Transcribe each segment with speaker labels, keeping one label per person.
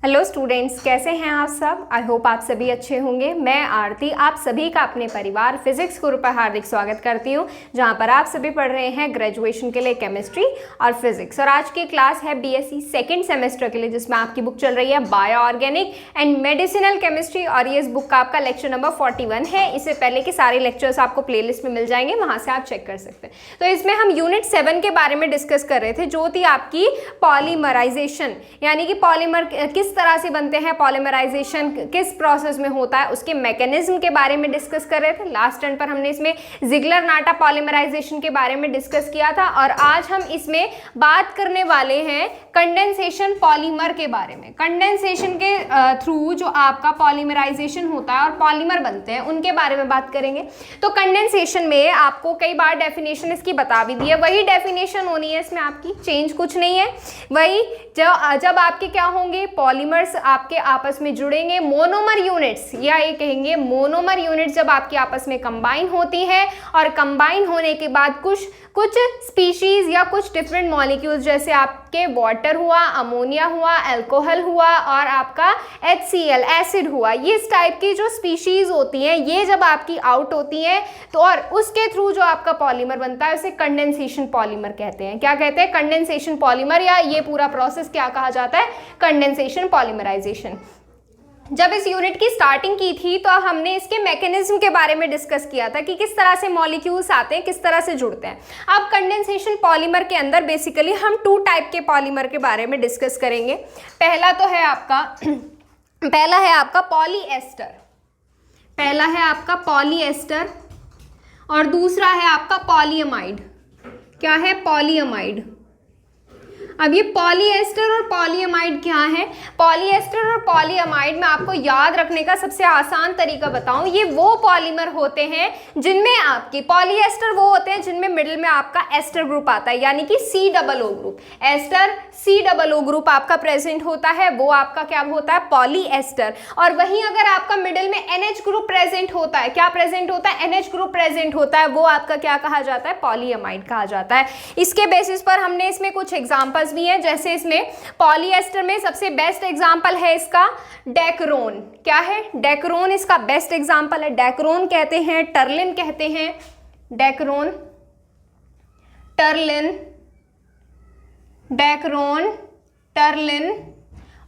Speaker 1: Hello students, कैसे हैं आप सब। आई होप आप सभी अच्छे होंगे। मैं आरती आप सभी का अपने परिवार फिजिक्स ग्रुप पर हार्दिक स्वागत करती हूं, जहां पर आप सभी पढ़ रहे हैं ग्रेजुएशन के लिए केमिस्ट्री और फिजिक्स। और आज की क्लास है बीएससी सेकंड सेमेस्टर के लिए, जिसमें आपकी बुक चल रही है bio organic and medicinal chemistry और ये इस बुक का आपका लेक्चर नंबर 41 है। इससे पहले के सारे लेक्चर्स आपको प्लेलिस्ट में मिल जाएंगे, वहां से आप चेक कर सकते हैं। तो इसमें हम यूनिट 7 के बारे में डिस्कस कर रहे थे, जो थी आपकी पॉलीमराइजेशन, यानी कि पॉलीमर किस तरह से बनते हैं, पॉलीमराइजेशन किस प्रोसेस में होता है, उसके मैकेनिज्म के बारे में डिस्कस कर रहे थे। लास्ट टर्न पर हमने इसमें जिगलर-नाटा पॉलीमराइजेशन के बारे में डिस्कस किया था और आज हम इसमें बात करने वाले हैं कंडेंसेशन पॉलीमर के बारे में। कंडेंसेशन के थ्रू जो आपका पॉलीमराइजेशन होता है और पॉलीमर बनते हैं, उनके बारे में बात करेंगे। तो कंडेंसेशन में आपको कई बार डेफिनेशन इसकी बता भी दी है, वही डेफिनेशन होनी है इसमें, आपकी चेंज कुछ नहीं है। वही जब आपके क्या होंगे, पॉलीमर्स आपके आपस में जुड़ेंगे, मोनोमर यूनिट्स या ये कहेंगे मोनोमर यूनिट्स जब आपकी आपस में कंबाइन होती है और कंबाइन होने के बाद कुछ स्पीशीज या कुछ डिफरेंट मॉलिक्यूल्स, जैसे आपके वाटर हुआ, अमोनिया हुआ, अल्कोहल हुआ और आपका HCl एसिड हुआ, ये इस टाइप की जो स्पीशीज होती हैं, ये जब आपकी आउट होती हैं तो और उसके थ्रू जो आपका पॉलीमर बनता है उसे कंडेंसेशन पॉलीमर कहते हैं। क्या कहते हैं? कंडेंसेशन पॉलीमर, या ये पूरा प्रोसेस क्या कहा जाता है? Condensation polymerisation. जब इस यूनिट की स्टार्टिंग की थी तो हमने इसके मैकेनिज्म के बारे में डिस्कस किया था कि किस तरह से मॉलिक्यूल्स आते हैं, किस तरह से जुड़ते हैं। अब कंडेंसेशन पॉलीमर के अंदर बेसिकली हम 2 टाइप के पॉलीमर के बारे में डिस्कस करेंगे। पहला है आपका पॉलीएस्टर, पहला है आपका पॉलीएस्टर और दूसरा है आपका पॉलीअमाइड। क्या है? पॉलीअमाइड। अब ये पॉलीएस्टर और पॉलीअमाइड क्या है? पॉलीएस्टर और पॉलीअमाइड में आपको याद रखने का सबसे आसान तरीका बताऊं, ये वो पॉलीमर होते हैं जिनमें आपकी पॉलीएस्टर वो होते हैं जिनमें मिडिल में आपका एस्टर ग्रुप आता है, यानी कि COO group. Ester COO group आपका प्रेजेंट होता है, वो आपका क्या होता है? पॉलीएस्टर। और वहीं अगर आपका मिडिल में NH ग्रुप प्रेजेंट होता है, क्या प्रेजेंट होता है? NH ग्रुप प्रेजेंट होता है, वो आपका क्या कहा जाता है? पॉलीअमाइड कहा जाता है। इसके बेसिस पर हमने इसमें कुछ एग्जाम्पल भी है, जैसे इसमें पॉलीएस्टर में सबसे बेस्ट एग्जांपल है इसका डेक्रोन। क्या है? डेक्रोन इसका बेस्ट एग्जांपल है। डेक्रोन कहते हैं, टर्लिन कहते हैं, डेक्रोन, टर्लिन, डेक्रोन, टर्लिन,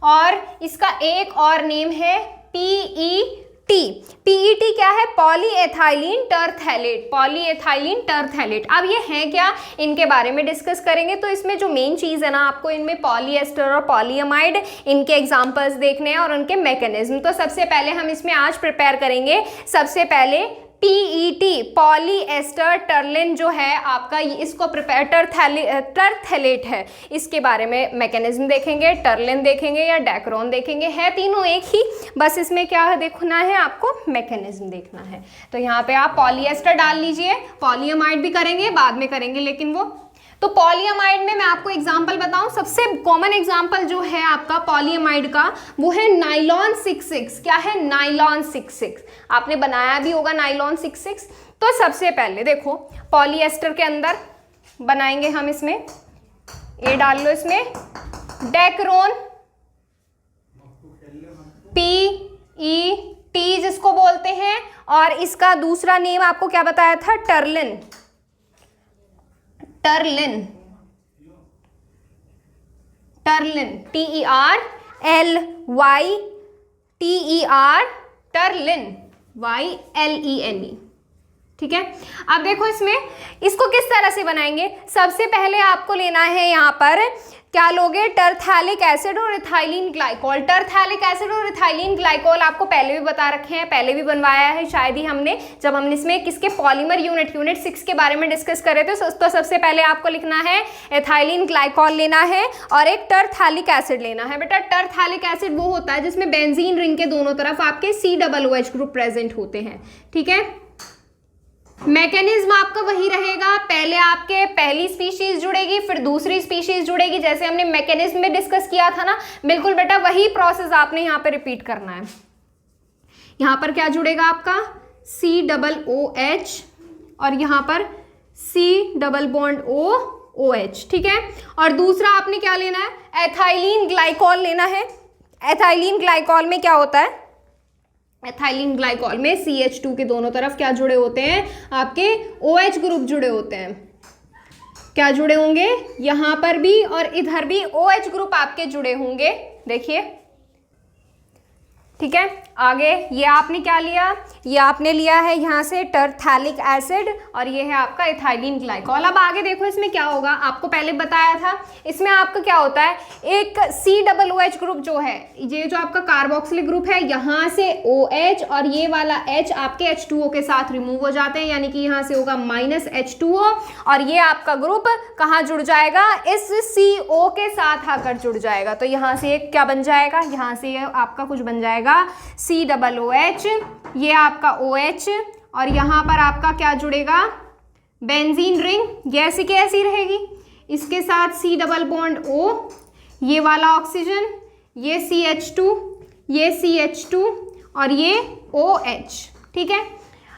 Speaker 1: और इसका एक और नेम है PET। PET क्या है? पॉलीएथाइलिन टरथैलेट, पॉलीएथाइलिन टरथैलेट। अब ये है क्या, इनके बारे में डिस्कस करेंगे। तो इसमें जो मेन चीज़ है ना, आपको इनमें पॉलीएस्टर और पॉलीअमाइड, इनके एग्जांपल्स देखने हैं और उनके मैकेनिज्म। तो सबसे पहले हम इसमें आज प्रिपेयर करेंगे, सबसे पहले PET, पॉलीएस्टर टर्लिन जो है आपका, इसको प्रिपेयर टरथैलेट है, इसके बारे में मैकेनिज्म देखेंगे, टर्लिन देखेंगे या डेक्रोन देखेंगे, है तीनों एक ही, बस इसमें क्या देखना है आपको? मैकेनिज्म देखना है। तो यहाँ पे आप पॉलीएस्टर डाल लीजिए, पॉलीअमाइड भी करेंगे, बाद में करेंगे लेकिन वो। तो पॉलीअमाइड में मैं आपको एग्जांपल बताऊं, सबसे कॉमन एग्जांपल जो है आपका पॉलीअमाइड का, वो है नाइलॉन 66। क्या है? नाइलॉन 66। आपने बनाया भी होगा नाइलॉन 66। तो सबसे पहले देखो, पॉलीएस्टर के अंदर बनाएंगे हम, इसमें ए डाल लो, इसमें डेक्रोन, PET जिसको बोलते हैं, और इसका दूसरा नेम आपको क्या बताया था? टर्लिन, टर्लिन, टर्लिन, TERLY, टर्लिन, YLENE। ठीक है। अब देखो इसमें इसको किस तरह से बनाएंगे। सबसे पहले आपको लेना है यहाँ पर, क्या लोगे? टरथैलिक एसिड और इथाइलिन ग्लाइकोल। टरथैलिक एसिड और इथाइलिन ग्लाइकोल आपको पहले भी बता रखे हैं, पहले भी बनवाया है शायद ही हमने, जब हमने इसमें किसके पॉलीमर यूनिट 6 के बारे में डिस्कस कर रहे थे। तो सबसे पहले आपको लिखना है इथाइलिन ग्लाइकोल लेना है और एक टरथैलिक एसिड लेना है। बेटा टरथैलिक एसिड वो होता है जिसमें बेंजीन रिंग के दोनों तरफ आपके COOH ग्रुप प्रेजेंट होते हैं। ठीक है। मैकेनिज्म आपका वही रहेगा, पहले आपके पहली स्पीशीज जुड़ेगी, फिर दूसरी स्पीशीज जुड़ेगी, जैसे हमने मैकेनिज्म में डिस्कस किया था ना, बिल्कुल बेटा वही प्रोसेस आपने यहाँ पे रिपीट करना है। यहाँ पर क्या जुड़ेगा आपका? COOH और यहाँ पर C OH। ठीक है। और दूसरा आपने क्या लेना है? एथाइलिन ग्लाइकोल लेना है। एथाइलिन ग्लाइकॉल में क्या होता है, एथाइलिन ग्लाइकॉल में CH2 के दोनों तरफ क्या जुड़े होते हैं, आपके OH ग्रुप जुड़े होते हैं। क्या जुड़े होंगे, यहां पर भी और इधर भी OH ग्रुप आपके जुड़े होंगे, देखिए, ठीक है। आगे ये आपने क्या लिया, ये आपने लिया है यहाँ से टरथैलिक एसिड और ये है आपका इथाइलिन ग्लाइकॉल। अब आगे देखो इसमें क्या होगा, आपको पहले बताया था, इसमें आपका क्या होता है, एक COOH ग्रुप जो है, ये जो आपका कार्बोक्सिलिक ग्रुप है, यहाँ से OH और ये वाला H आपके H2O के साथ रिमूव हो जाते हैं, यानी कि यहाँ से होगा -H2O और ये आपका ग्रुप कहाँ जुड़ जाएगा, इस CO के साथ आकर जुड़ जाएगा। तो यहाँ से एक क्या बन जाएगा, यहाँ से ये आपका कुछ बन जाएगा COOH, ये आपका OH और यहाँ पर आपका क्या जुड़ेगा, बेंजीन रिंग, ये ऐसी की ऐसी रहेगी, इसके साथ C डबल बॉन्ड O, ये वाला ऑक्सीजन, ये CH2, ये CH2 और ये OH, ठीक है।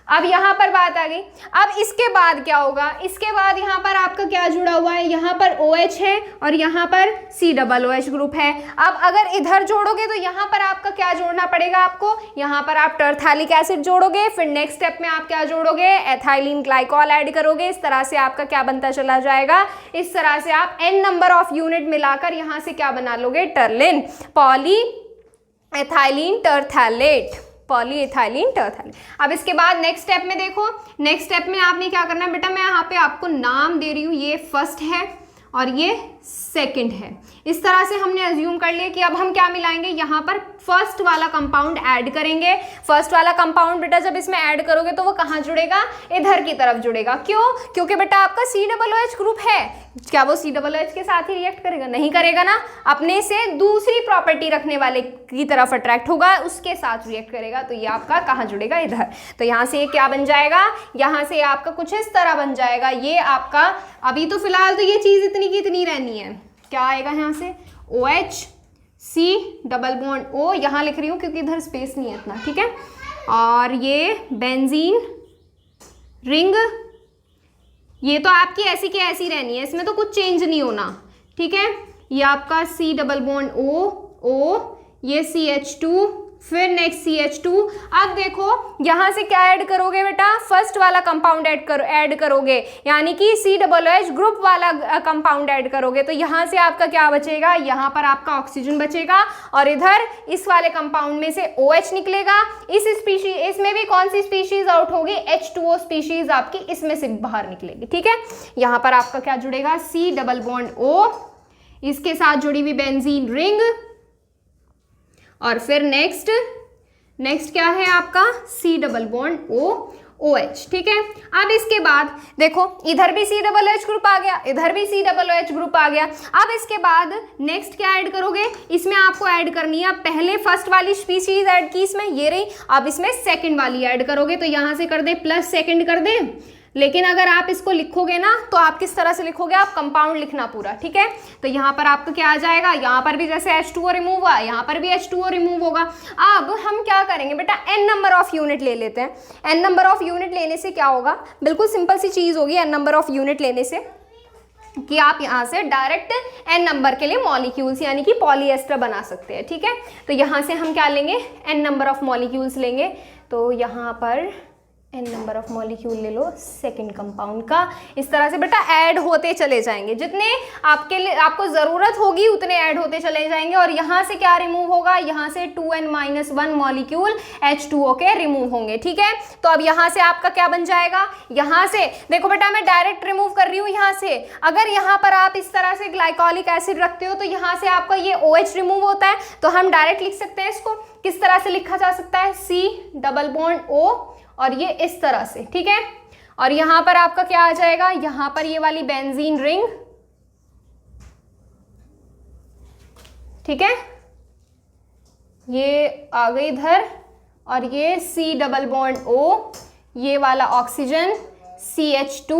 Speaker 1: अब यहाँ पर बात आ गई, अब इसके बाद क्या होगा, इसके बाद यहाँ पर आपका क्या जुड़ा हुआ है, यहाँ पर OH है और यहाँ पर COOH ग्रुप है। अब अगर इधर जोड़ोगे तो यहाँ पर आपका क्या जोड़ना पड़ेगा आपको, यहाँ पर आप टरथैलिक एसिड जोड़ोगे, फिर नेक्स्ट स्टेप में आप क्या जोड़ोगे, एथाइलिन ग्लाइकॉल ऐड करोगे। इस तरह से आपका क्या बनता चला जाएगा, इस तरह से आप n नंबर ऑफ यूनिट मिलाकर यहाँ से क्या बना लोगे, टर्लिन, पॉली एथाइलिन टरथैलेट, पॉलीइथाइलिन टरथैलेट। अब इसके बाद नेक्स्ट स्टेप में देखो, नेक्स्ट स्टेप में आपने क्या करना है बेटा, मैं यहाँ पे आपको नाम दे रही हूँ, ये फर्स्ट है और ये सेकंड है। इस तरह से हमने अज्यूम कर लिया कि अब हम क्या मिलाएंगे, यहाँ पर फर्स्ट वाला कंपाउंड ऐड करेंगे। फर्स्ट वाला कंपाउंड बेटा जब इसमें ऐड करोगे तो वो कहाँ जुड़ेगा, इधर की तरफ जुड़ेगा। क्यों, क्योंकि बेटा आपका COOH ग्रुप है, क्या वो COOH के साथ ही रिएक्ट करेगा, नहीं करेगा ना, अपने से दूसरी प्रॉपर्टी रखने वाले की तरफ अट्रैक्ट होगा, उसके साथ रिएक्ट करेगा। तो ये आपका कहाँ जुड़ेगा, इधर। तो यहाँ से क्या बन जाएगा, यहाँ से आपका कुछ इस तरह बन जाएगा, ये आपका अभी तो फिलहाल तो ये चीज इतनी की इतनी रहनी है। क्या आएगा यहाँ से, OH C double bond O, यहाँ लिख रही हूँ क्योंकि इधर स्पेस नहीं है इतना, ठीक है। और ये बेंजीन रिंग, ये तो आपकी ऐसी की ऐसी रहनी है, इसमें तो कुछ चेंज नहीं होना, ठीक है। ये आपका C डबल बॉन्ड O, ये CH2, फिर नेक्स्ट CH2। अब देखो यहाँ से क्या ऐड करोगे बेटा, फर्स्ट वाला कंपाउंड ऐड करोगे, यानी कि COOH ग्रुप वाला कंपाउंड ऐड करोगे। तो यहाँ से आपका क्या बचेगा, यहाँ पर आपका ऑक्सीजन बचेगा और इधर इस वाले कंपाउंड में से OH निकलेगा। इस स्पीशीज, इसमें भी कौन सी स्पीशीज आउट होगी, H2O स्पीशीज आपकी इसमें से बाहर निकलेगी, ठीक है। यहाँ पर आपका क्या जुड़ेगा, C डबल बॉन्ड O, इसके साथ जुड़ी हुई बेंजीन रिंग और फिर नेक्स्ट क्या है आपका, C डबल बॉन्ड OH, ठीक है। अब इसके बाद देखो इधर भी COOH ग्रुप आ गया, इधर भी COOH ग्रुप आ गया। अब इसके बाद नेक्स्ट क्या ऐड करोगे, इसमें आपको ऐड करनी है, पहले फर्स्ट वाली स्पीशीज ऐड की इसमें, ये रही, अब इसमें सेकंड वाली ऐड करोगे। तो यहाँ से कर दे प्लस सेकंड कर दे, लेकिन अगर आप इसको लिखोगे ना तो आप किस तरह से लिखोगे, आप कंपाउंड लिखना पूरा, ठीक है। तो यहाँ पर आपका क्या आ जाएगा, यहाँ पर भी जैसे H2O रिमूव हुआ, यहाँ पर भी H2O रिमूव होगा। अब हम क्या करेंगे बेटा, n नंबर ऑफ यूनिट ले लेते हैं। n नंबर ऑफ यूनिट लेने से क्या होगा, बिल्कुल सिंपल सी चीज होगी n नंबर ऑफ यूनिट लेने से, कि आप यहाँ से डायरेक्ट n नंबर के लिए मॉलिक्यूल्स यानी कि पॉलीएस्टर बना सकते हैं, ठीक है। तो यहाँ से हम क्या लेंगे, n नंबर ऑफ मॉलिक्यूल्स लेंगे। तो यहाँ पर n नंबर ऑफ मॉलिक्यूल ले लो सेकंड कंपाउंड का। इस तरह से बेटा ऐड होते चले जाएंगे, जितने आपको ज़रूरत होगी उतने ऐड होते चले जाएंगे। और यहाँ से क्या रिमूव होगा, यहाँ से 2n-1 मॉलिक्यूल H2O के रिमूव होंगे, ठीक है। तो अब यहाँ से आपका क्या बन जाएगा, यहाँ से देखो बेटा मैं डायरेक्ट रिमूव कर रही हूँ यहाँ से। अगर यहाँ पर आप इस तरह से ग्लाइकोलिक एसिड रखते हो तो यहाँ से आपका ये OH रिमूव होता है। तो हम डायरेक्ट लिख सकते हैं, इसको किस तरह से लिखा जा सकता है, C डबल बॉन्ड O और ये इस तरह से, ठीक है। और यहां पर आपका क्या आ जाएगा, यहां पर ये वाली बेंजीन रिंग, ठीक है, ये आ गई इधर, और ये C डबल बॉन्ड O, ये वाला ऑक्सीजन CH2,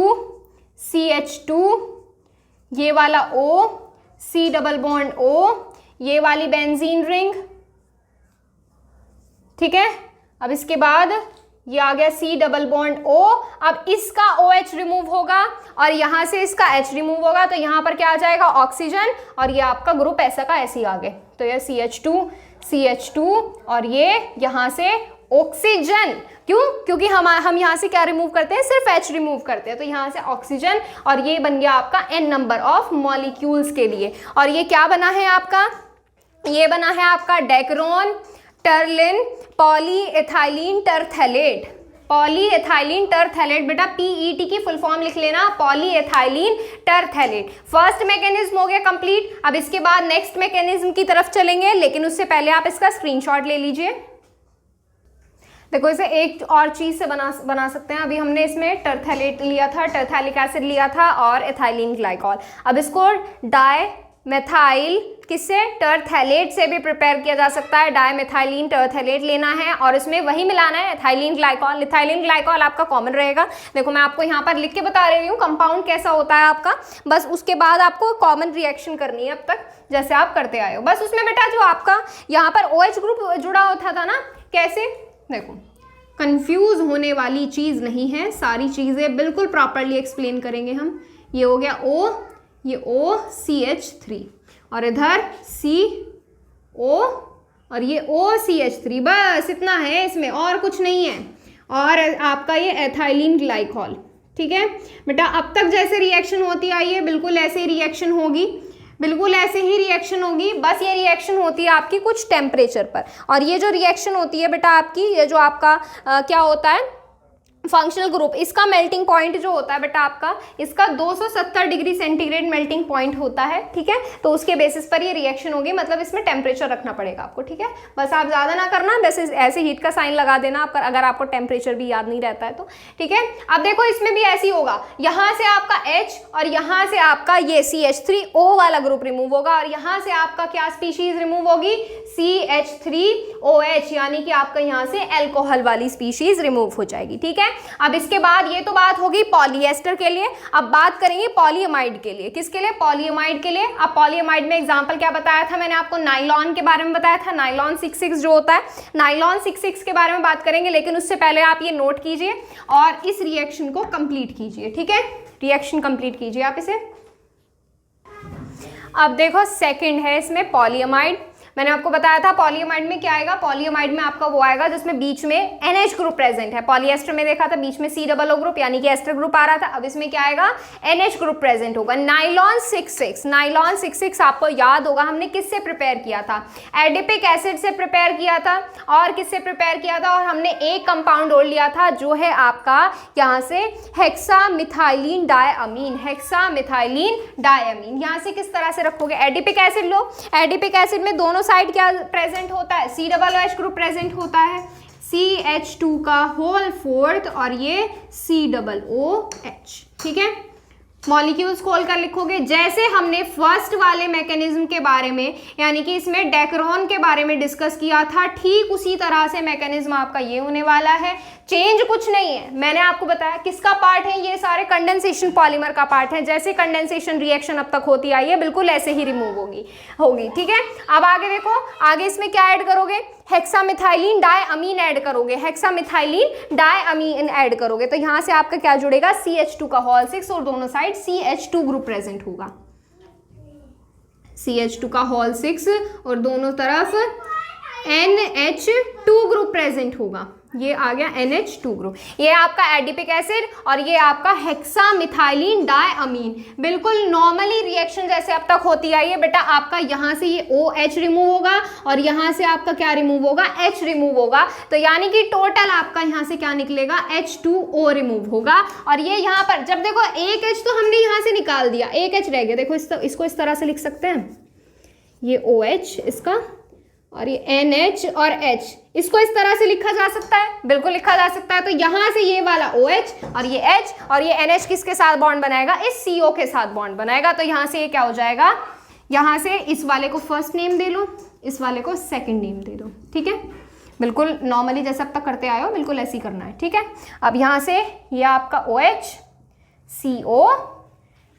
Speaker 1: ये वाला O, C double bond O, ये वाली बेंजीन रिंग, ठीक है। अब इसके बाद ये आ गया C डबल बॉन्ड O। अब इसका OH रिमूव होगा और यहाँ से इसका H रिमूव होगा, तो यहाँ पर क्या आ जाएगा, ऑक्सीजन, और ये आपका ग्रुप ऐसा का ऐसे ही आ गए, तो ये CH2 और ये यहाँ से ऑक्सीजन। क्यों? क्योंकि हम यहाँ से क्या रिमूव करते हैं, सिर्फ H रिमूव करते हैं, तो यहाँ से ऑक्सीजन, और ये बन गया आपका N नंबर ऑफ मॉलिक्यूल्स के लिए। और ये क्या बना है आपका, ये बना है आपका डेक्रोन टर्लिन पॉलीएथाइलिन टरथैलेट। पॉलीएथाइलिन टरथैलेट, बेटा PET की फुल फॉर्म लिख लेना, पॉलीएथाइलिन टरथैलेट। फर्स्ट मैकेनिज्म हो गया कंप्लीट। अब इसके बाद नेक्स्ट मैकेनिज्म की तरफ चलेंगे, लेकिन उससे पहले आप इसका स्क्रीनशॉट ले लीजिए। देखो इसे एक और चीज से बना सकते हैं। अभी हमने इसमें टरथैलेट लिया था, टरथैलिक एसिड लिया था और एथाइलिन ग्लाइकॉल। अब इसको डाइमेथाइल किससे, टरथैलेट से भी प्रिपेयर किया जा सकता है। डाइमेथाइलिन टरथैलेट लेना है और इसमें वही मिलाना है, एथाइलिन ग्लाइकॉल। एथाइलिन ग्लाइकॉल आपका कॉमन रहेगा। देखो मैं आपको यहाँ पर लिख के बता रही हूँ कंपाउंड कैसा होता है आपका, बस उसके बाद आपको कॉमन रिएक्शन करनी है अब तक जैसे आप करते आए हो। बस उसमें बेटा जो आपका यहाँ पर OH ग्रुप जुड़ा होता था ना, कैसे, देखो कंफ्यूज होने वाली चीज नहीं है, सारी चीजें बिल्कुल प्रॉपरली एक्सप्लेन करेंगे हम। ये हो गया O, ये OCH3 और इधर CO और ये OCH3, बस इतना है इसमें, और कुछ नहीं है। और आपका ये एथाइलिन ग्लाइकॉल, ठीक है बेटा। अब तक जैसे रिएक्शन होती आई है बिल्कुल ऐसे ही रिएक्शन होगी, बिल्कुल ऐसे ही रिएक्शन होगी। बस ये रिएक्शन होती है आपकी कुछ टेम्परेचर पर, और ये जो रिएक्शन होती है बेटा आपकी, ये जो आपका क्या होता है फंक्शनल ग्रुप, इसका मेल्टिंग पॉइंट जो होता है बेटा आपका, इसका 270 डिग्री सेंटीग्रेड मेल्टिंग पॉइंट होता है, ठीक है। तो उसके बेसिस पर ये रिएक्शन होगी, मतलब इसमें टेम्परेचर रखना पड़ेगा आपको, ठीक है। बस आप ज़्यादा ना करना, वैसे ऐसे हीट का साइन लगा देना आप, अगर आपको टेम्परेचर भी याद नहीं रहता है तो, ठीक है। अब देखो इसमें भी ऐसे ही होगा, यहाँ से आपका H और यहाँ से आपका ये CH3O वाला ग्रुप रिमूव होगा, और यहाँ से आपका क्या स्पीशीज रिमूव होगी, CH3OH, यानी कि आपका यहाँ से एल्कोहल वाली स्पीशीज रिमूव हो जाएगी, ठीक है। अब इसके बाद ये तो बात होगी पॉलीएस्टर के लिए। अब बात करेंगे पॉलीएमाइड के लिए। किसके लिए, पॉलीएमाइड के लिए। अब पॉलीएमाइड में एग्जांपल क्या बताया था मैंने आपको, नाइलॉन के बारे में बताया था, नाइलॉन 66 जो होता है, नाइलॉन 66 के बारे में बात करेंगे, लेकिन उससे पहले आप ये नोट कीजिए और इस रिएक्शन को कंप्लीट कीजिए, ठीक है। रिएक्शन कंप्लीट कीजिए आप इसे। अब देखो सेकंड है इसमें पॉलीएमाइड। मैंने आपको बताया था पॉलीएमाइड में क्या आएगा, पॉलीएमाइड में आपका वो आएगा जिसमें बीच में NH ग्रुप प्रेजेंट है। पॉलीएस्टर में देखा था बीच में C+O ग्रुप यानी कि एस्टर ग्रुप आ रहा था, अब इसमें क्या आएगा, NH ग्रुप प्रेजेंट होगा। नाइलॉन 66, नाइलॉन 66 आपको याद होगा हमने किससे प्रिपेयर किया था, एडिपिक एसिड से प्रिपेयर किया था, और किससे प्रिपेयर किया था, और हमने एक कंपाउंड और लिया था जो है आपका यहाँ से हेक्सामिथाइलिन डायअमीन, हेक्सामिथाइलिन डायअमीन। यहाँ से किस तरह से रखोगे, एडिपिक एसिड लो, एडिपिक एसिड में दोनों साइड क्या प्रेजेंट होता है, COOH ग्रुप प्रेजेंट होता है, CH2 का होल फोर्थ और ये COOH, ठीक है। मॉलिक्यूल्स खोल कर लिखोगे जैसे हमने फर्स्ट वाले मैकेनिज्म के बारे में, यानी कि इसमें डेक्रोन के बारे में डिस्कस किया था, ठीक उसी तरह से मैकेनिज्म आपका ये होने वाला है। चेंज कुछ नहीं है, मैंने आपको बताया किसका पार्ट है, ये सारे कंडेंसेशन पॉलीमर का पार्ट है। जैसे कंडेंसेशन रिएक्शन अब तक होती आई है बिल्कुल ऐसे ही रिमूव होगी, ठीक है। अब आगे देखो, आगे इसमें क्या ऐड करोगे, हेक्सामिथाइलिन डायअमीन ऐड करोगे, हेक्सामिथाइलिन डायअमीन ऐड करोगे, तो यहाँ से आपका क्या जुड़ेगा, CH2 का होल 6 और दोनों साइड CH2 ग्रुप प्रेजेंट होगा, CH2 का होल 6 और दोनों तरफ NH2 ग्रुप प्रेजेंट होगा। ये आ गया NH2 ग्रुप, ये आपका एडिपिक एसिड और ये आपका हेक्सामिथाइलिन डायअमीन। बिल्कुल नॉर्मली रिएक्शन जैसे अब तक होती आई है बेटा, आपका यहाँ से ये OH रिमूव होगा और यहाँ से आपका क्या रिमूव होगा, H रिमूव होगा, तो यानी कि टोटल आपका यहाँ से क्या निकलेगा, H2O रिमूव होगा। और ये यहाँ पर जब देखो एक H तो हमने यहाँ से निकाल दिया, एक H रह गया, देखो इसको इस तरह से लिख सकते हैं, ये OH इसका और ये NH और H, इसको इस तरह से लिखा जा सकता है, बिल्कुल लिखा जा सकता है। तो यहाँ से ये वाला OH और ये H और ये NH किसके साथ बॉन्ड बनाएगा, इस CO के साथ बॉन्ड बनाएगा। तो यहाँ से ये क्या हो जाएगा, यहाँ से इस वाले को फर्स्ट नेम दे लो, इस वाले को सेकंड नेम दे दो, ठीक है। बिल्कुल नॉर्मली जैसे अब तक करते आए हो बिल्कुल ऐसे ही करना है, ठीक है। अब यहाँ से ये आपका OH CO,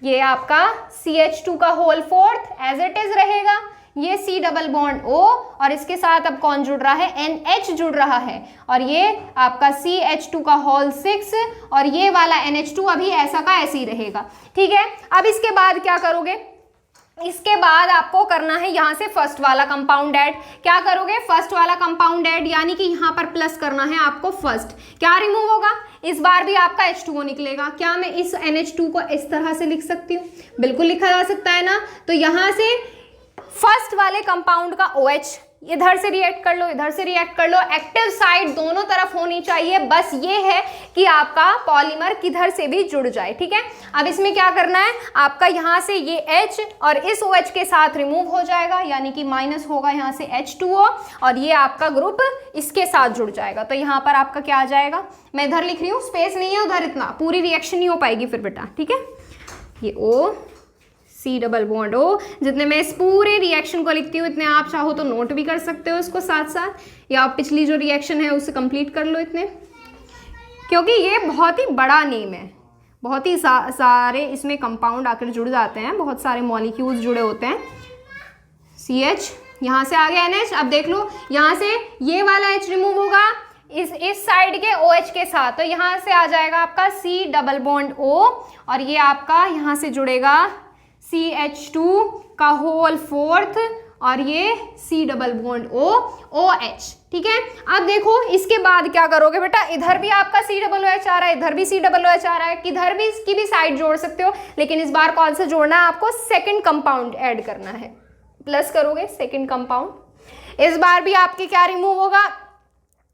Speaker 1: ये आपका CH2 का whole fourth as it is रहेगा, ये C डबल बॉन्ड O और इसके साथ अब कौन जुड़ रहा है, NH जुड़ रहा है, और ये आपका CH2 का होल 6 और ये वाला NH2 अभी ऐसा का ऐसे ही रहेगा। ठीक है, अब इसके बाद क्या करोगे, इसके बाद आपको करना है यहाँ से फर्स्ट वाला कंपाउंड ऐड। क्या करोगे, फर्स्ट वाला कंपाउंड ऐड, यानी कि यहाँ पर प्लस करना है आपको फर्स्ट। क्या रिमूव होगा, इस बार भी आपका H2O निकलेगा। क्या मैं इस NH2 को इस तरह से लिख सकती हूँ, बिल्कुल लिखा जा सकता है ना। तो यहाँ से फर्स्ट वाले कंपाउंड का OH इधर से रिएक्ट कर लो, इधर से रिएक्ट कर लो, एक्टिव साइड दोनों तरफ होनी चाहिए, बस ये है कि आपका पॉलीमर किधर से भी जुड़ जाए। ठीक है, अब इसमें क्या करना है, आपका यहाँ से ये H और इस OH के साथ रिमूव हो जाएगा, यानी कि माइनस होगा यहाँ से H2O और ये आपका ग्रुप इसके साथ जुड़ जाएगा। तो यहाँ पर आपका क्या आ जाएगा, मैं इधर लिख रही हूँ, स्पेस नहीं है उधर, इतना पूरी रिएक्शन नहीं हो पाएगी फिर बेटा। ठीक है, ये O C double bond O, जितने मैं इस पूरे रिएक्शन को लिखती हूँ इतने आप चाहो तो नोट भी कर सकते हो इसको साथ साथ, या आप पिछली जो रिएक्शन है उसे कंप्लीट कर लो इतने, क्योंकि ये बहुत ही बड़ा नेम है, बहुत ही सारे इसमें कंपाउंड आकर जुड़ जाते हैं, बहुत सारे मॉलिक्यूल्स जुड़े होते हैं। CH यहाँ से आ गया NH, अब देख लो यहाँ से ये वाला H रिमूव होगा इस साइड के OH के साथ, तो यहाँ से आ जाएगा आपका C डबल बॉन्ड O और ये आपका यहाँ से जुड़ेगा CH2 का होल 4th और ये C double bond O OH। ठीक है, अब देखो इसके बाद क्या करोगे बेटा, इधर भी आपका C डबल OH आ रहा है, इधर भी C डबल OH आ रहा है, किधर भी इसकी भी साइड जोड़ सकते हो, लेकिन इस बार कौन सा जोड़ना है आपको, सेकंड कंपाउंड ऐड करना है, प्लस करोगे सेकंड कंपाउंड। इस बार भी आपके क्या रिमूव होगा,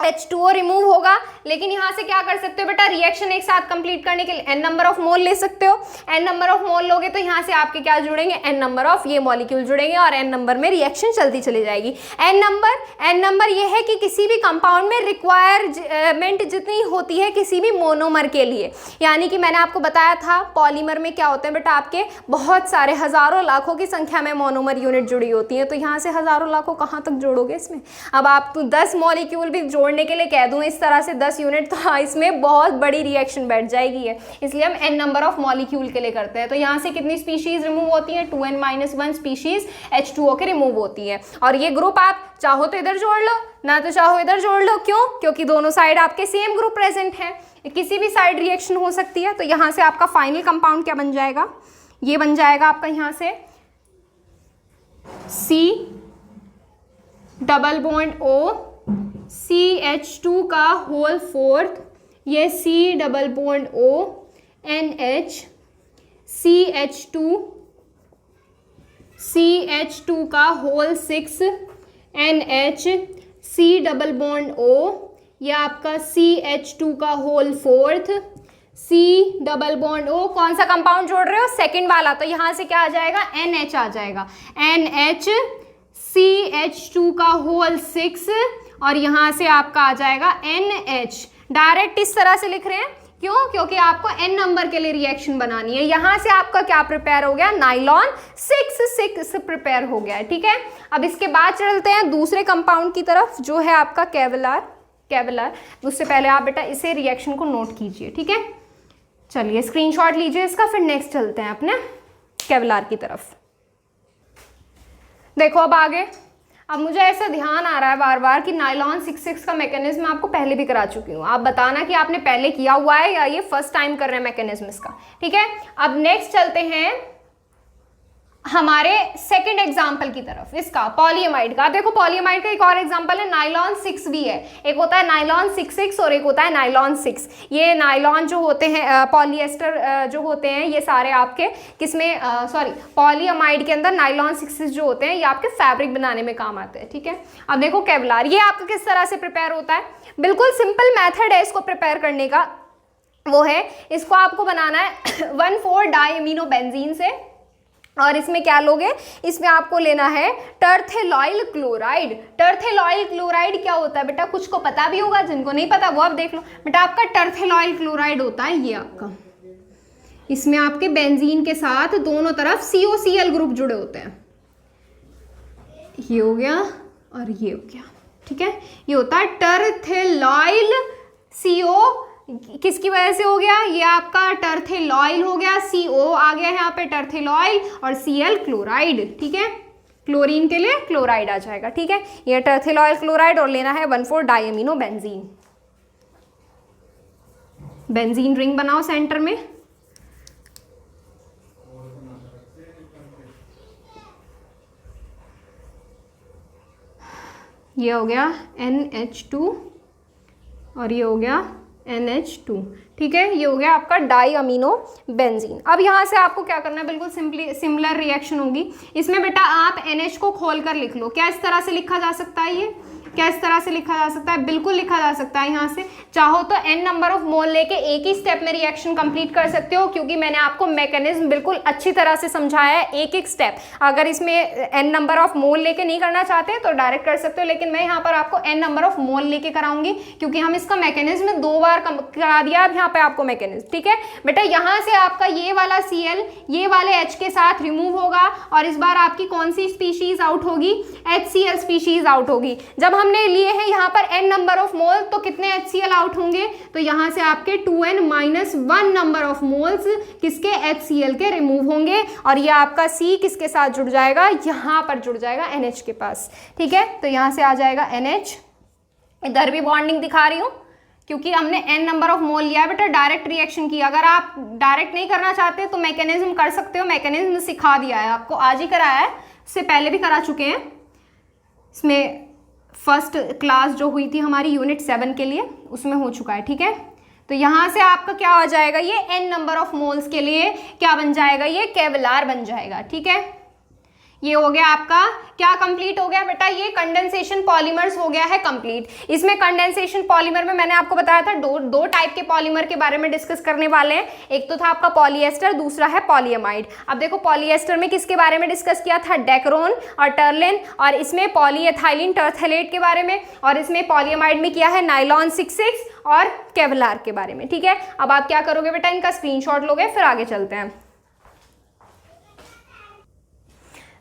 Speaker 1: H2O रिमूव होगा, लेकिन यहाँ से क्या कर सकते हो बेटा, रिएक्शन एक साथ कंप्लीट करने के लिए n नंबर ऑफ मोल ले सकते हो। n नंबर ऑफ मोल लोगे तो यहाँ से आपके क्या जुड़ेंगे, n नंबर ऑफ ये मॉलिक्यूल जुड़ेंगे और n नंबर में रिएक्शन चलती चली जाएगी। n नंबर ये है कि किसी भी कंपाउंड में रिक्वायरमेंट जितनी होती है किसी भी मोनोमर के लिए, यानी कि मैंने आपको बताया था पॉलीमर में क्या होते हैं बेटा, आपके बहुत सारे हजारों लाखों की संख्या में मोनोमर यूनिट जुड़ी होती है, तो यहाँ से हजारों लाखों कहाँ तक जोड़ोगे इसमें। अब आप 10 मॉलिक्यूल भी जोड़ने के लिए कह दूं इस तरह से 10 यूनिट, तो इसमें बहुत बड़ी रिएक्शन बैठ जाएगी है, इसलिए हम n नंबर ऑफ मॉलिक्यूल के लिए करते हैं। तो यहाँ से कितनी स्पीशीज रिमूव होती हैं, 2n-1 स्पीशीज H2O के रिमूव होती है, और ये ग्रुप आप चाहो तो इधर जोड़ लो, ना तो चाहो इधर जोड़ लो। क्यों, क्योंकि दोनों साइड आपके सेम ग्रुप प्रेजेंट है, किसी भी साइड रिएक्शन हो सकती है। तो यहाँ से आपका फाइनल कंपाउंड क्या बन जाएगा, ये बन जाएगा आपका यहाँ से C double bond O CH2 का होल 4th, ये C double bond O NH CH2 का whole 6 NH C double bond O, ये आपका CH2 का whole 4th C double bond O, कौन सा कंपाउंड जोड़ रहे हो, सेकंड वाला, तो यहाँ से क्या आ जाएगा, NH आ जाएगा, NH CH2 का होल 6 और यहाँ से आपका आ जाएगा NH। डायरेक्ट इस तरह से लिख रहे हैं, क्यों, क्योंकि आपको n नंबर के लिए रिएक्शन बनानी है। यहाँ से आपका क्या प्रिपेयर हो गया, नाइलॉन 6 प्रिपेयर हो गया है। ठीक है, अब इसके बाद चलते हैं दूसरे कंपाउंड की तरफ, जो है आपका केवलार। उससे पहले आप बेटा इसे रिएक्शन को नोट कीजिए। ठीक है, चलिए स्क्रीनशॉट लीजिए इसका, फिर नेक्स्ट चलते हैं अपने केवलार की तरफ। देखो अब आगे, अब मुझे ऐसा ध्यान आ रहा है बार बार कि नाइलॉन 6 का मैकेनिज्म आपको पहले भी करा चुकी हूँ, आप बताना कि आपने पहले किया हुआ है या ये फर्स्ट टाइम कर रहे हैं मैकेनिज्म इसका। ठीक है, अब नेक्स्ट चलते हैं हमारे सेकंड एग्जाम्पल की तरफ, इसका पॉलीएमाइड का। देखो पॉलीएमाइड का एक और एग्जाम्पल है, नाइलॉन 6 भी है, एक होता है नाइलॉन 6 और एक होता है नाइलॉन 6। ये नाइलॉन जो होते हैं, पॉलिएस्टर जो होते हैं, ये सारे आपके किसमें, पॉलीएमाइड के अंदर नाइलॉन 6 जो होते हैं ये आपके फैब्रिक बनाने में काम आते हैं। ठीक है, अब देखो केवलार, ये आपका किस तरह से प्रिपेयर होता है, बिल्कुल सिंपल मेथड है इसको प्रिपेयर करने का, वो है इसको आपको बनाना है 1,4-डाइअमीनोबेंजीन से, और इसमें क्या लोगे, इसमें आपको लेना है टर्थेलॉयल क्लोराइड। टर्थेलॉयल क्लोराइड क्या होता है बेटा, कुछ को पता भी होगा, जिनको नहीं पता वो अब देख लो बेटा। आपका टर्थेलॉयल क्लोराइड होता है ये आपका, इसमें आपके बेंजीन के साथ दोनों तरफ COCl ग्रुप जुड़े होते हैं, ये हो गया और ये हो गया। ठीक है, ये होता है टर्थेलॉयल CO, किसकी वजह से हो गया, ये आपका टर्थेलॉयल हो गया, CO आ गया यहाँ पे टर्थेलॉयल और Cl क्लोराइड। ठीक है, क्लोरीन के लिए क्लोराइड आ जाएगा, ठीक है। ये टर्थिलॉयल क्लोराइड और लेना है 1,4 डाइअमीनो बेंजीन। बेंजीन रिंग बनाओ सेंटर में। ये हो गया NH2 और ये हो गया NH2, ठीक है। ये हो गया आपका डाई अमीनो बेंजीन। अब यहाँ से आपको क्या करना है, बिल्कुल सिमिलर रिएक्शन होगी। इसमें बेटा आप NH को खोल कर लिख लो। क्या इस तरह से लिखा जा सकता है? ये क्या इस तरह से लिखा जा सकता है? बिल्कुल लिखा जा सकता है। यहाँ से चाहो तो n नंबर ऑफ मोल लेके एक ही स्टेप में रिएक्शन कंप्लीट कर सकते हो, क्योंकि मैंने आपको मैकेनिज्म बिल्कुल अच्छी तरह से समझाया है, एक एक स्टेप। अगर इसमें n नंबर ऑफ मोल लेके नहीं करना चाहते तो डायरेक्ट कर सकते हो, लेकिन मैं यहाँ पर आपको n नंबर ऑफ मोल लेके कराऊंगी, क्योंकि हम इसका मैकेनिज्म 2 बार करा दिया। अब यहाँ पे आपको मैकेनिज्म, ठीक है बेटा। यहाँ से आपका ये वाला Cl ये वाले H के साथ रिमूव होगा और इस बार आपकी कौन सी स्पीशीज आउट होगी? HCl स्पीशीज आउट होगी। जब हमने लिए हैं यहाँ पर n नंबर ऑफ मोल, तो कितने HCl आउट होंगे? तो यहाँ से आपके 2n-1 नंबर ऑफ मोल्स किसके? HCl के रिमूव होंगे। और ये आपका C किसके साथ जुड़ जाएगा? यहाँ पर जुड़ जाएगा NH के पास, ठीक है। तो यहाँ से आ जाएगा NH। इधर भी बॉन्डिंग दिखा रही हूँ क्योंकि हमने n नंबर ऑफ मोल लिया है बेटा, डायरेक्ट रिएक्शन की। अगर आप डायरेक्ट नहीं करना चाहते तो मैकेनिज्म कर सकते हो। मैकेनिज्म सिखा दिया है आपको, आज ही कराया है, इससे पहले भी करा चुके हैं। इसमें फर्स्ट क्लास जो हुई थी हमारी यूनिट 7 के लिए, उसमें हो चुका है, ठीक है। तो यहाँ से आपका क्या हो जाएगा? ये n नंबर ऑफ मोल्स के लिए क्या बन जाएगा? ये केवलार बन जाएगा, ठीक है। ये हो गया आपका क्या कंप्लीट हो गया बेटा? ये कंडेंसेशन पॉलीमर्स हो गया है कंप्लीट। इसमें कंडेंसेशन पॉलीमर में मैंने आपको बताया था दो टाइप के पॉलीमर के बारे में डिस्कस करने वाले हैं। एक तो था आपका पॉलीएस्टर, दूसरा है पॉलीएमाइड। अब देखो पॉलीएस्टर में किसके बारे में डिस्कस किया था? डेक्रोन और टर्लिन। और इसमें पॉलीएथाइलिन टर्थेलेट के बारे में, और इसमें पॉलीएमाइड में किया है नाइलॉन 66 और केवलार के बारे में, ठीक है। अब आप क्या करोगे बेटा? इनका स्क्रीनशॉट लोगे, फिर आगे चलते हैं।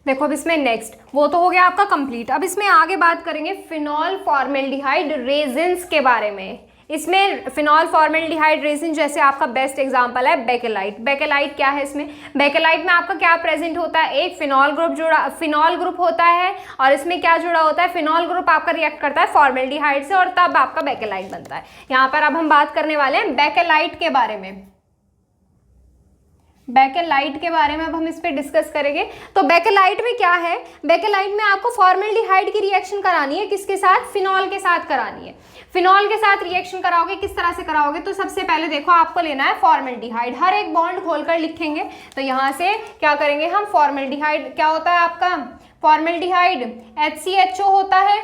Speaker 1: देखो अब इसमें नेक्स्ट वो तो हो गया आपका कंप्लीट। अब इसमें आगे बात करेंगे फिनॉल फॉर्मेल्डिहाइड रेजिन्स के बारे में। इसमें फिनॉल फॉर्मेल्डिहाइड रेजिन जैसे आपका बेस्ट एग्जांपल है बेकेलाइट। बेकेलाइट क्या है? इसमें बेकेलाइट में आपका क्या प्रेजेंट होता है? एक फिनॉल ग्रुप होता है, और इसमें क्या जुड़ा होता है? फिनॉल ग्रुप आपका रिएक्ट करता है फॉर्मेल्डिहाइड से, और तब आपका बेकेलाइट बनता है। यहाँ पर अब हम बात करने वाले हैं बेकेलाइट के बारे में। बेकेलाइट के बारे में अब हम इस पे डिस्कस करेंगे। तो बेकेलाइट में क्या है? बेकेलाइट में आपको फॉर्मेल्डिहाइड की रिएक्शन करानी है, किसके साथ? फिनॉल के साथ करानी है। फिनॉल के साथ रिएक्शन कराओगे, किस तरह से कराओगे? तो सबसे पहले देखो आपको लेना है फॉर्मेल्डिहाइड। हर एक बॉन्ड खोलकर लिखेंगे। तो यहाँ से क्या करेंगे हम? फॉर्मेल्डिहाइड क्या होता है आपका? फॉर्मेल्डिहाइड HCHO होता है,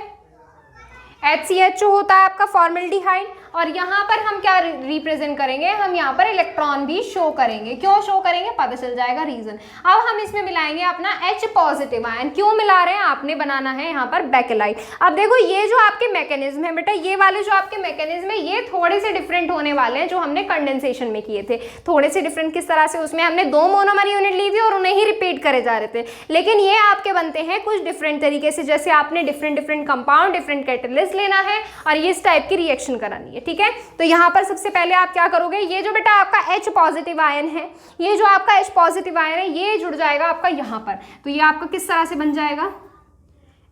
Speaker 1: HCHO होता है आपका फॉर्मेल्डिहाइड। और यहाँ पर हम क्या रिप्रेजेंट करेंगे? हम यहाँ पर इलेक्ट्रॉन भी शो करेंगे। क्यों शो करेंगे? पता चल जाएगा रीजन। अब हम इसमें मिलाएंगे अपना H पॉजिटिव आयन। क्यों मिला रहे हैं? आपने बनाना है यहाँ पर बेकेलाइट। अब देखो ये जो आपके मैकेनिज्म है बेटा, ये वाले जो आपके मैकेनिज्म है ये थोड़े से डिफरेंट होने वाले हैं जो हमने कंडेंसेशन में किए थे। थोड़े से डिफरेंट किस तरह से? उसमें हमने 2 मोनोमर यूनिट ली थी और उन्हें ही रिपीट करे जा रहे थे, लेकिन ये आपके बनते हैं कुछ डिफरेंट तरीके से। जैसे आपने डिफरेंट कंपाउंड, डिफरेंट कैटलिस्ट लेना है और ये इस टाइप की रिएक्शन करानी है, ठीक है। तो यहाँ पर सबसे पहले आप क्या करोगे? ये जो बेटा आपका H पॉजिटिव आयन है, ये जो आपका H पॉजिटिव आयन है ये जुड़ जाएगा आपका यहाँ पर। तो ये आपका किस तरह से बन जाएगा?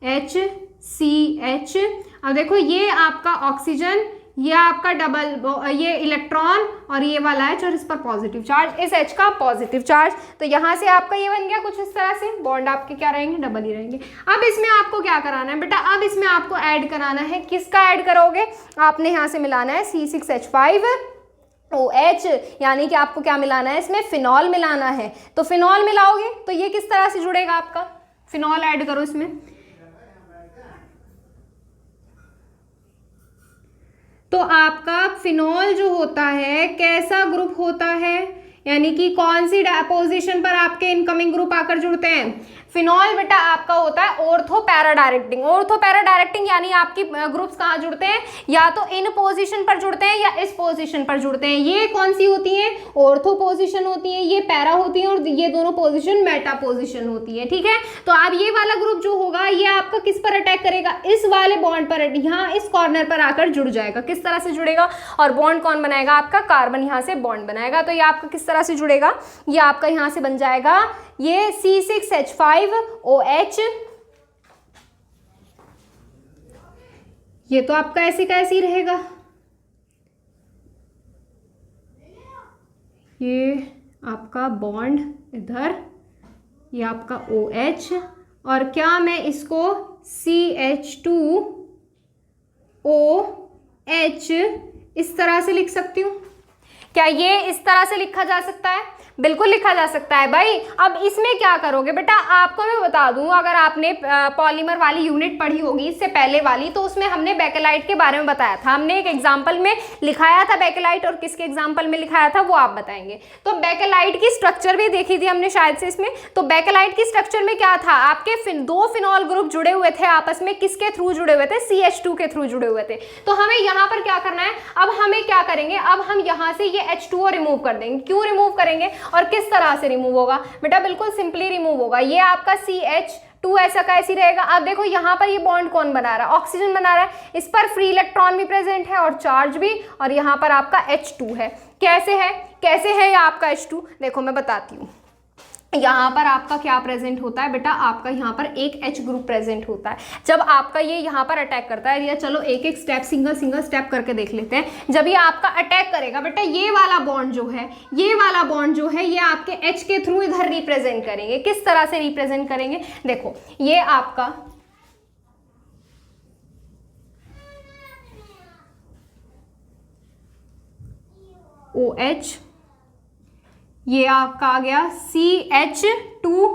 Speaker 1: HCH। अब देखो ये आपका ऑक्सीजन, ये आपका ये इलेक्ट्रॉन और ये वाला H और इस पर पॉजिटिव चार्ज, इस H का पॉजिटिव चार्ज। तो यहाँ से आपका ये बन गया कुछ इस तरह से। बॉन्ड आपके क्या रहेंगे? डबल ही रहेंगे। अब इसमें आपको क्या कराना है बेटा? अब इसमें आपको ऐड कराना है, किसका ऐड करोगे? आपने यहाँ से मिलाना है C6H5OH, यानी कि आपको क्या मिलाना है? इसमें फिनॉल मिलाना है। तो फिनॉल मिलाओगे तो ये किस तरह से जुड़ेगा आपका? फिनॉल ऐड करो इसमें। तो आपका फिनॉल जो होता है कैसा ग्रुप होता है? यानी कि कौन सी पोजीशन पर आपके इनकमिंग ग्रुप आकर जुड़ते हैं? फिनॉल बेटा आपका होता है ortho para directing. Ortho para directing यानी आपकी ग्रुप्स कहाँ जुड़ते हैं? या तो इन पोजीशन पर जुड़ते हैं या इस पोजीशन पर जुड़ते हैं। ये कौन सी होती है? ऑर्थो पोजीशन होती है, ये पैरा होती है, और ये दोनों पोजीशन मेटा पोजीशन होती है, ठीक है। तो अब ये वाला ग्रुप जो होगा ये आपका किस पर अटैक करेगा? इस वाले बॉन्ड पर, यहाँ इस कॉर्नर पर आकर जुड़ जाएगा। किस तरह से जुड़ेगा? और बॉन्ड कौन बनाएगा? आपका कार्बन यहाँ से बॉन्ड बनाएगा। तो ये आपका किस तरह से जुड़ेगा? ये आपका यहाँ से बन जाएगा ये C6H5OH ये तो आपका ऐसे का ऐसे ही रहेगा, ये आपका बॉन्ड इधर, ये आपका OH, और क्या मैं इसको CH2OH इस तरह से लिख सकती हूँ? क्या ये इस तरह से लिखा जा सकता है? बिल्कुल लिखा जा सकता है भाई। अब इसमें क्या करोगे बेटा, आपको मैं बता दूं, अगर आपने पॉलीमर वाली यूनिट पढ़ी होगी इससे पहले वाली, तो उसमें हमने बेकेलाइट के बारे में बताया था। हमने एक एग्जांपल में लिखाया था बेकेलाइट, और किसके एग्जांपल में लिखाया था वो आप बताएंगे। तो बेकेलाइट की स्ट्रक्चर भी देखी थी हमने शायद से इसमें। तो बेकेलाइट की स्ट्रक्चर में क्या था, आपके दो फिनॉल ग्रुप जुड़े हुए थे आपस में, किसके थ्रू जुड़े हुए थे? CH2 के थ्रू जुड़े हुए थे। तो हमें यहाँ पर क्या करना है, अब हमें क्या करेंगे, अब हम यहाँ से ये H2O रिमूव कर देंगे। क्यों रिमूव करेंगे और किस तरह से रिमूव होगा बेटा? बिल्कुल सिंपली रिमूव होगा। ये आपका CH2 ऐसा का ऐसी रहेगा। अब देखो यहाँ पर ये बॉन्ड कौन बना रहा है? ऑक्सीजन बना रहा है। इस पर फ्री इलेक्ट्रॉन भी प्रेजेंट है और चार्ज भी, और यहाँ पर आपका H2 है। कैसे है, कैसे है ये आपका H2? देखो मैं बताती हूँ। यहाँ पर आपका क्या प्रेजेंट होता है बेटा, आपका यहाँ पर एक H ग्रुप प्रेजेंट होता है। जब आपका ये यहाँ पर अटैक करता है, या चलो एक एक स्टेप सिंगल स्टेप करके देख लेते हैं। जब ये आपका अटैक करेगा बेटा, ये वाला बॉन्ड जो है, ये वाला बॉन्ड जो है, ये आपके H के थ्रू इधर रिप्रेजेंट करेंगे। किस तरह से रिप्रेजेंट करेंगे? देखो ये आपका OH, ये आपका आ गया CH2,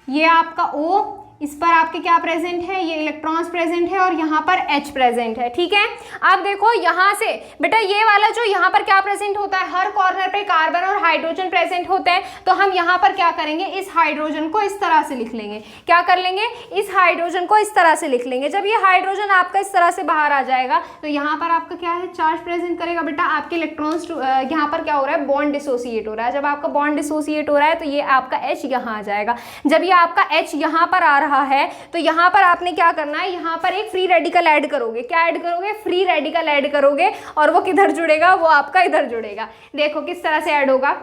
Speaker 1: ये आपका O, इस पर आपके क्या प्रेजेंट है? ये इलेक्ट्रॉन्स प्रेजेंट है, और यहाँ पर H प्रेजेंट है। ठीक है, अब देखो यहाँ से बेटा ये वाला जो यहाँ पर क्या प्रेजेंट होता है, हर कॉर्नर पे कार्बन और हाइड्रोजन प्रेजेंट होते हैं। तो हम यहाँ पर क्या करेंगे, इस हाइड्रोजन को इस तरह से लिख लेंगे। क्या कर लेंगे? इस हाइड्रोजन को इस तरह से लिख लेंगे। जब ये हाइड्रोजन आपका इस तरह से बाहर आ जाएगा, तो यहाँ पर आपका क्या है, चार्ज प्रेजेंट करेगा बेटा। आपके इलेक्ट्रॉन्स यहाँ पर क्या हो रहा है, बॉन्ड डिसोसिएट हो रहा है। जब आपका बॉन्ड डिसोसिएट हो रहा है, तो ये आपका H यहाँ आ जाएगा। जब ये आपका H यहाँ पर आ रहा है, तो यहां पर आपने क्या करना है, यहां पर एक फ्री रेडिकल ऐड करोगे। क्या ऐड करोगे? फ्री रेडिकल ऐड करोगे, और वो किधर जुड़ेगा? वो आपका इधर जुड़ेगा। देखो किस तरह से ऐड होगा।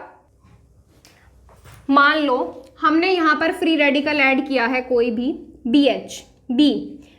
Speaker 1: मान लो हमने यहां पर फ्री रेडिकल ऐड किया है, कोई भी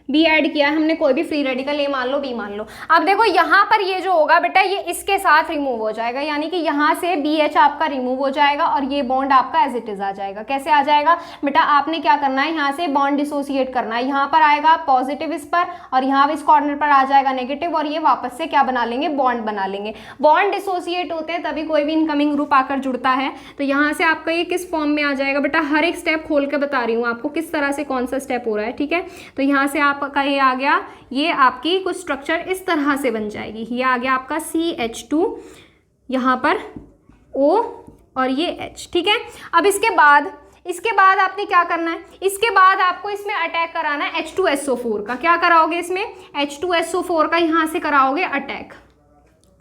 Speaker 1: बी ऐड किया है हमने, कोई भी फ्री रेडिकल, ए मान लो, बी मान लो। अब देखो यहाँ पर ये जो होगा बेटा, ये इसके साथ रिमूव हो जाएगा, यानी कि यहाँ से BH आपका रिमूव हो जाएगा, और ये बॉन्ड आपका एज इट इज आ जाएगा। कैसे आ जाएगा बेटा? आपने क्या करना है, यहाँ से बॉन्ड डिसोसिएट करना है। यहाँ पर आएगा पॉजिटिव इस पर, और यहाँ इस कॉर्नर पर आ जाएगा नेगेटिव, और ये वापस से क्या बना लेंगे, बॉन्ड बना लेंगे। बॉन्ड डिसोसिएट होते हैं तभी कोई भी इनकमिंग ग्रुप आकर जुड़ता है। तो यहाँ से आपका ये किस फॉर्म में आ जाएगा बेटा? हर एक स्टेप खोल के बता रही हूँ आपको किस तरह से कौन सा स्टेप हो रहा है। ठीक है, तो यहाँ से आपका ये आ गया, ये आपकी कुछ स्ट्रक्चर इस तरह से बन जाएगी। ये आ गया आपका CH2, यहाँ पर O, और ये H। ठीक है, अब इसके बाद आपने क्या करना है, इसके बाद आपको इसमें अटैक कराना है H2SO4 का। क्या कराओगे इसमें? H2SO4 का यहाँ से कराओगे अटैक।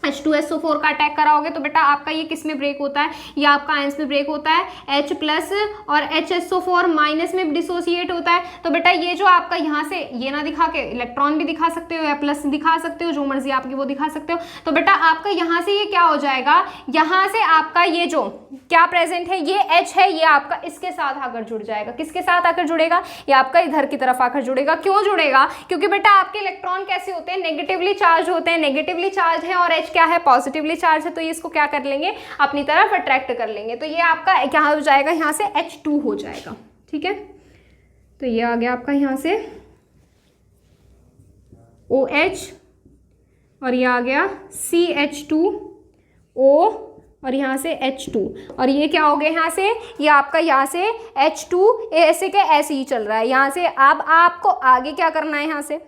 Speaker 1: H2SO4 का अटैक कराओगे तो बेटा आपका ये किस में ब्रेक होता है? ये आपका आयंस में ब्रेक होता है, H प्लस और HSO4 माइनस में डिसोसिएट होता है। तो बेटा ये जो आपका यहाँ से ये ना दिखा के इलेक्ट्रॉन भी दिखा सकते हो या प्लस दिखा सकते हो, जो मर्जी आपकी वो दिखा सकते हो। तो बेटा आपका यहाँ से ये क्या हो जाएगा, यहाँ से आपका ये जो क्या प्रेजेंट है, ये H है, ये आपका इसके साथ आकर जुड़ जाएगा। किसके साथ आकर जुड़ेगा? ये आपका इधर की तरफ आकर जुड़ेगा। क्यों जुड़ेगा? क्योंकि बेटा आपके इलेक्ट्रॉन कैसे होते हैं, नेगेटिवली चार्ज होते हैं। नेगेटिवली चार्ज है और H क्या है, पॉजिटिवली चार्ज है, तो ये इसको क्या कर लेंगे, अपनी तरफ अट्रैक्ट कर लेंगे। तो ये आपका क्या हो जाएगा, यहाँ से H2 हो जाएगा। ठीक है, तो ये आ गया आपका यहाँ से OH, और ये आ गया CH2O, और यहाँ से H2, और ये क्या हो गया यहाँ से, ये आपका यहाँ से H2 ऐसे के ऐसे ही चल रहा है यहाँ से। अब आपको आगे क्या करना है, यहाँ से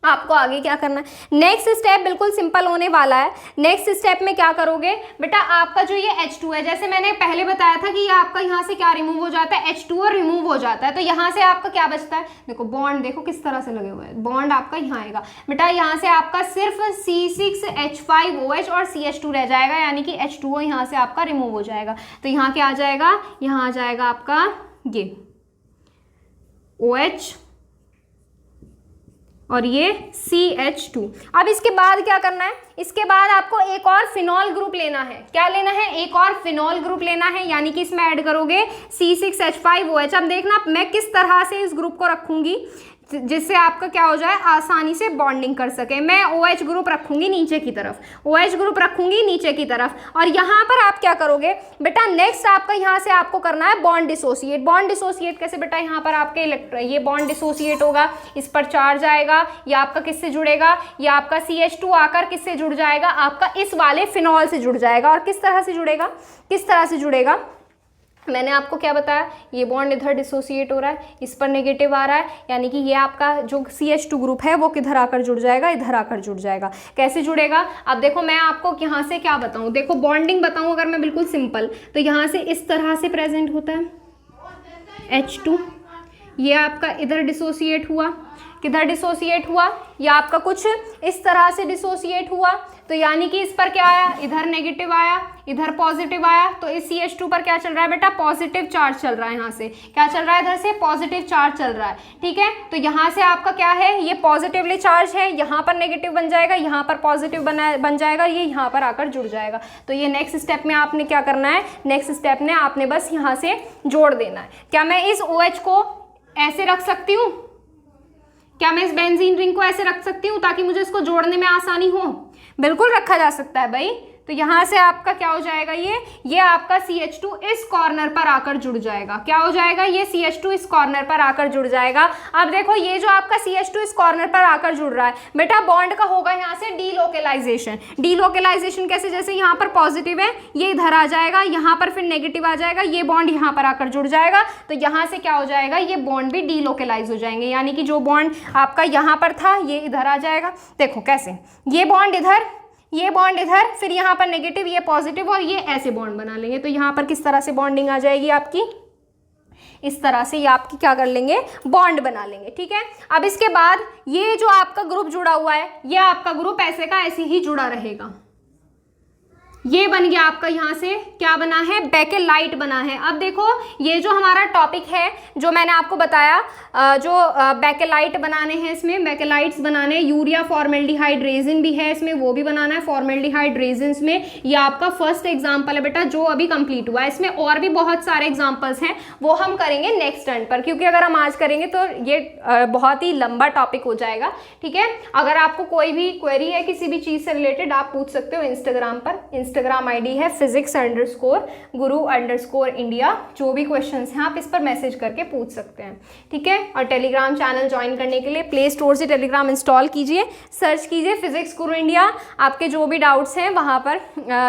Speaker 1: आपको आगे क्या करना है, नेक्स्ट स्टेप बिल्कुल सिंपल होने वाला है। नेक्स्ट स्टेप में क्या करोगे बेटा, आपका जो ये H2 है, जैसे मैंने पहले बताया था कि ये आपका यहाँ से क्या रिमूव हो जाता है, H2 रिमूव हो जाता है। तो यहाँ से आपका क्या बचता है, देखो बॉन्ड देखो किस तरह से लगे हुए हैं, बॉन्ड आपका यहाँ आएगा बेटा। यहाँ से आपका सिर्फ C6H5OH और CH2 रह जाएगा, यानी कि H2O यहाँ से आपका रिमूव हो जाएगा। तो यहाँ क्या आ जाएगा, यहाँ आ जाएगा आपका ये OH और ये CH2। अब इसके बाद क्या करना है, इसके बाद आपको एक और फिनॉल ग्रुप लेना है। क्या लेना है? एक और फिनॉल ग्रुप लेना है, यानी कि इसमें ऐड करोगे C6H5OH। अब देखना मैं किस तरह से इस ग्रुप को रखूंगी जिससे आपका क्या हो जाए, आसानी से बॉन्डिंग कर सके। मैं OH ग्रुप रखूंगी नीचे की तरफ, OH ग्रुप रखूंगी नीचे की तरफ, और यहाँ पर आप क्या करोगे बेटा, नेक्स्ट आपका यहाँ से आपको करना है बॉन्ड डिसोसिएट। बॉन्ड डिसोसिएट कैसे बेटा, यहाँ पर आपके ये बॉन्ड डिसोसिएट होगा, इस पर चार्ज आएगा, या आपका किससे जुड़ेगा, या आपका CH2 आकर किससे जुड़ जाएगा, आपका इस वाले फिनॉल से जुड़ जाएगा। और किस तरह से जुड़ेगा, किस तरह से जुड़ेगा, मैंने आपको क्या बताया, ये बॉन्ड इधर डिसोसिएट हो रहा है, इस पर नेगेटिव आ रहा है, यानी कि ये आपका जो CH2 ग्रुप है वो किधर आकर जुड़ जाएगा, इधर आकर जुड़ जाएगा। कैसे जुड़ेगा, अब देखो मैं आपको यहाँ से क्या बताऊँ, देखो बॉन्डिंग बताऊँ अगर मैं बिल्कुल सिंपल, तो यहाँ से इस तरह से प्रेजेंट होता है H2, ये आपका इधर डिसोसिएट हुआ, किधर डिसोसिएट हुआ, या आपका कुछ इस तरह से डिसोसिएट हुआ, तो यानी कि इस पर क्या आया, इधर नेगेटिव आया, इधर पॉजिटिव आया, तो इस CH2 पर क्या चल रहा है बेटा, पॉजिटिव चार्ज चल रहा है। यहाँ से क्या चल रहा है, इधर से पॉजिटिव चार्ज चल रहा है, ठीक है। तो यहाँ से आपका क्या है, ये पॉजिटिवली चार्ज है, यहाँ पर नेगेटिव बन जाएगा, यहाँ पर पॉजिटिव बन जाएगा, ये यहाँ पर आकर जुड़ जाएगा। तो ये नेक्स्ट स्टेप में आपने क्या करना है, नेक्स्ट स्टेप में आपने बस यहाँ से जोड़ देना है। क्या मैं इस OH को ऐसे रख सकती हूँ, क्या मैं इस बेंजीन रिंग को ऐसे रख सकती हूँ ताकि मुझे इसको जोड़ने में आसानी हो? बिल्कुल रखा जा सकता है भाई। तो यहाँ से आपका क्या हो जाएगा, ये आपका CH2 इस कॉर्नर पर आकर जुड़ जाएगा। क्या हो जाएगा, ये CH2 इस कॉर्नर पर आकर जुड़ जाएगा। अब देखो ये जो आपका CH2 इस कॉर्नर पर आकर जुड़ रहा है बेटा, बॉन्ड का होगा यहाँ से डीलोकेलाइजेशन। डीलोकेलाइजेशन कैसे, जैसे यहाँ पर पॉजिटिव है, ये इधर आ जाएगा, यहाँ पर फिर नेगेटिव आ जाएगा, ये बॉन्ड यहाँ पर आकर जुड़ जाएगा, तो यहाँ से क्या हो जाएगा, ये बॉन्ड भी डीलोकेलाइज हो जाएंगे, यानी कि जो बॉन्ड आपका यहाँ पर था ये इधर आ जाएगा। देखो कैसे, ये बॉन्ड इधर, ये बॉन्ड इधर, फिर यहाँ पर नेगेटिव, ये पॉजिटिव, और ये ऐसे बॉन्ड बना लेंगे। तो यहाँ पर किस तरह से बॉन्डिंग आ जाएगी आपकी, इस तरह से ये आपकी क्या कर लेंगे, बॉन्ड बना लेंगे, ठीक है। अब इसके बाद ये जो आपका ग्रुप जुड़ा हुआ है, ये आपका ग्रुप ऐसे का ऐसे ही जुड़ा रहेगा। ये बन गया आपका, यहाँ से क्या बना है, बेकेलाइट बना है। अब देखो ये जो हमारा टॉपिक है, जो मैंने आपको बताया, जो बेकेलाइट बनाने हैं, इसमें बेकेलाइट्स बनाने, यूरिया फॉर्मेल्डिहाइड रेजिन भी है इसमें, वो भी बनाना है फॉर्मेल्डिहाइड रेजिन्स में। ये आपका फर्स्ट एग्जाम्पल है बेटा जो अभी कंप्लीट हुआ है। इसमें और भी बहुत सारे एग्जाम्पल्स हैं, वो हम करेंगे नेक्स्ट टर्न पर, क्योंकि अगर हम आज करेंगे तो ये बहुत ही लंबा टॉपिक हो जाएगा, ठीक है। अगर आपको कोई भी क्वेरी है किसी भी चीज़ से रिलेटेड, आप पूछ सकते हो इंस्टाग्राम पर। इंस्टाग्राम आईडी है physics_guru_India। जो भी क्वेश्चंस हैं आप इस पर मैसेज करके पूछ सकते हैं, ठीक है। और टेलीग्राम चैनल ज्वाइन करने के लिए प्ले स्टोर से टेलीग्राम इंस्टॉल कीजिए, सर्च कीजिए फिजिक्स गुरु इंडिया। आपके जो भी डाउट्स हैं वहाँ पर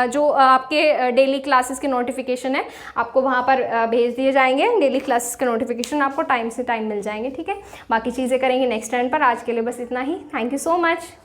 Speaker 1: जो आपके डेली क्लासेस के नोटिफिकेशन है आपको वहाँ पर भेज दिए जाएंगे। डेली क्लासेस के नोटिफिकेशन आपको टाइम से टाइम मिल जाएंगे, ठीक है। बाकी चीज़ें करेंगे नेक्स्ट टाइम पर। आज के लिए बस इतना ही। Thank you so much.